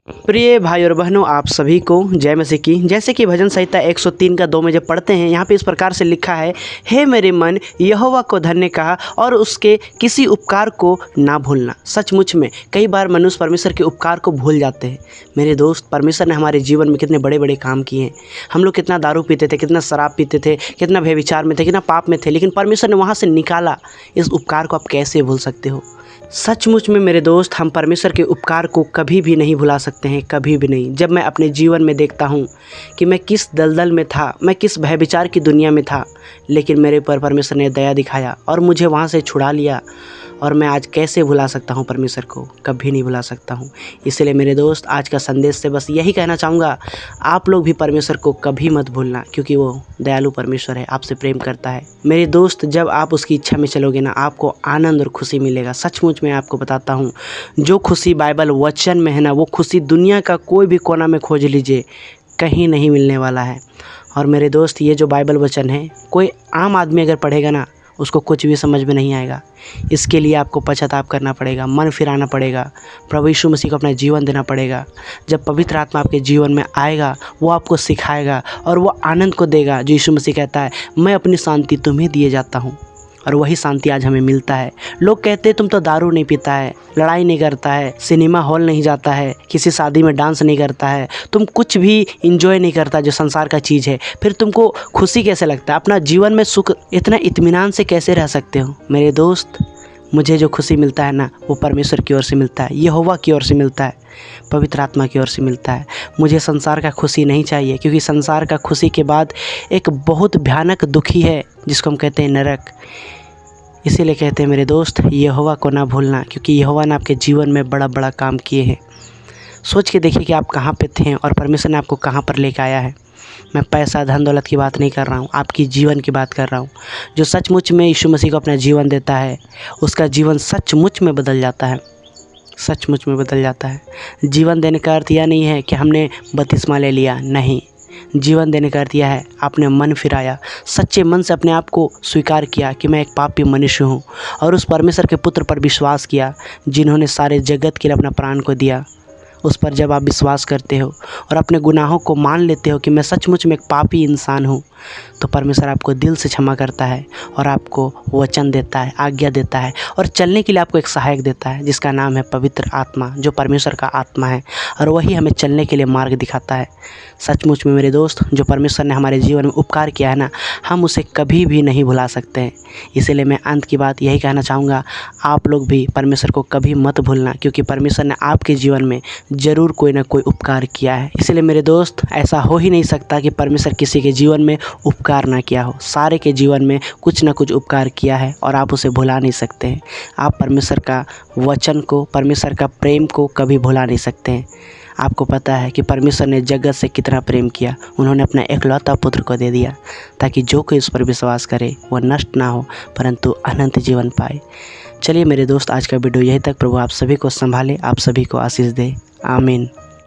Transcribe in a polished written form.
प्रिय भाई और बहनों, आप सभी को जय मसीह की। जैसे कि भजन संहिता 103 का 2 में जब पढ़ते हैं, यहाँ पे इस प्रकार से लिखा है, हे मेरे मन यहोवा को धन्य कहा और उसके किसी उपकार को ना भूलना। सचमुच में कई बार मनुष्य परमेश्वर के उपकार को भूल जाते हैं। मेरे दोस्त, परमेश्वर ने हमारे जीवन में कितने बड़े बड़े काम किए हैं। हम लोग कितना दारू पीते थे, कितना शराब पीते थे, कितना व्यभिचार में थे, कितना पाप में थे, लेकिन परमेश्वर ने वहाँ से निकाला। इस उपकार को आप कैसे भूल सकते हो। सचमुच में मेरे दोस्त, हम परमेश्वर के उपकार को कभी भी नहीं भुला सकते हैं, कभी भी नहीं। जब मैं अपने जीवन में देखता हूँ कि मैं किस दलदल में था, मैं किस भयविचार की दुनिया में था, लेकिन मेरे पर परमेश्वर ने दया दिखाया और मुझे वहाँ से छुड़ा लिया। और मैं आज कैसे भुला सकता हूँ परमेश्वर को, कभी नहीं भुला सकता हूँ। इसलिए मेरे दोस्त, आज का संदेश से बस यही कहना चाहूँगा, आप लोग भी परमेश्वर को कभी मत भूलना, क्योंकि वो दयालु परमेश्वर है, आपसे प्रेम करता है। मेरे दोस्त, जब आप उसकी इच्छा में चलोगे ना, आपको आनंद और खुशी मिलेगा। सचमुच में आपको बताता हूँ, जो खुशी बाइबल वचन में है ना, वो खुशी दुनिया का कोई भी कोना में खोज लीजिए, कहीं नहीं मिलने वाला है। और मेरे दोस्त, ये जो बाइबल वचन है, कोई आम आदमी अगर पढ़ेगा ना, उसको कुछ भी समझ में नहीं आएगा। इसके लिए आपको पश्चाताप करना पड़ेगा, मन फिराना पड़ेगा, प्रभु यीशु मसीह को अपना जीवन देना पड़ेगा। जब पवित्र आत्मा आपके जीवन में आएगा, वो आपको सिखाएगा और वो आनंद को देगा, जो यीशु मसीह कहता है, मैं अपनी शांति तुम्हें दिए जाता हूँ। और वही शांति आज हमें मिलता है। लोग कहते हैं तुम तो दारू नहीं पीता है, लड़ाई नहीं करता है, सिनेमा हॉल नहीं जाता है, किसी शादी में डांस नहीं करता है, तुम कुछ भी इंजॉय नहीं करता जो संसार का चीज़ है, फिर तुमको खुशी कैसे लगता है, अपना जीवन में सुख इतना इत्मीनान से कैसे रह सकते हो। मेरे दोस्त, मुझे जो खुशी मिलता है ना, वो परमेश्वर की ओर से मिलता है, यहोवा की ओर से मिलता है, पवित्र आत्मा की ओर से मिलता है। मुझे संसार का खुशी नहीं चाहिए, क्योंकि संसार का खुशी के बाद एक बहुत भयानक दुखी है, जिसको हम कहते हैं नरक। इसीलिए कहते हैं मेरे दोस्त, यहोवा को ना भूलना, क्योंकि यहोवा ने आपके जीवन में बड़ा बड़ा काम किए हैं। सोच के देखिए कि आप कहाँ पे थे और परमेश्वर ने आपको कहाँ पर लेकर आया है। मैं पैसा धन दौलत की बात नहीं कर रहा हूँ, आपकी जीवन की बात कर रहा हूँ। जो सचमुच में यीशु मसीह को अपना जीवन देता है, उसका जीवन सचमुच में बदल जाता है, सचमुच में बदल जाता है। जीवन देने का अर्थ यह नहीं है कि हमने बपतिस्मा ले लिया, नहीं। जीवन देने का अर्थ यह है, आपने मन फिराया, सच्चे मन से अपने आप को स्वीकार किया कि मैं एक पापी मनुष्य हूँ, और उस परमेश्वर के पुत्र पर विश्वास किया, जिन्होंने सारे जगत के लिए अपना प्राण को दिया। उस पर जब आप विश्वास करते हो और अपने गुनाहों को मान लेते हो कि मैं सचमुच में एक पापी इंसान हूँ, तो परमेश्वर आपको दिल से क्षमा करता है और आपको वचन देता है, आज्ञा देता है, और चलने के लिए आपको एक सहायक देता है, जिसका नाम है पवित्र आत्मा, जो परमेश्वर का आत्मा है, और वही हमें चलने के लिए मार्ग दिखाता है। सचमुच में मेरे दोस्त, जो परमेश्वर ने हमारे जीवन में उपकार किया है ना, हम उसे कभी भी नहीं भुला सकते हैं। इसीलिए मैं अंत की बात यही कहना चाहूँगा, आप लोग भी परमेश्वर को कभी मत भूलना, क्योंकि परमेश्वर ने आपके जीवन में ज़रूर कोई ना कोई उपकार किया है। इसलिए मेरे दोस्त, ऐसा हो ही नहीं सकता कि परमेश्वर किसी के जीवन में उपकार ना किया हो। सारे के जीवन में कुछ ना कुछ उपकार किया है और आप उसे भुला नहीं सकते हैं। आप परमेश्वर का वचन को, परमेश्वर का प्रेम को कभी भुला नहीं सकते हैं। आपको पता है कि परमेश्वर ने जगत से कितना प्रेम किया, उन्होंने अपना एकलौता पुत्र को दे दिया, ताकि जो कोई उस पर विश्वास करे वह नष्ट ना हो, परंतु अनंत जीवन पाए। चलिए मेरे दोस्त, आज का वीडियो यहीं तक। प्रभु आप सभी को संभाले, आप सभी को आशीष दे। आमीन।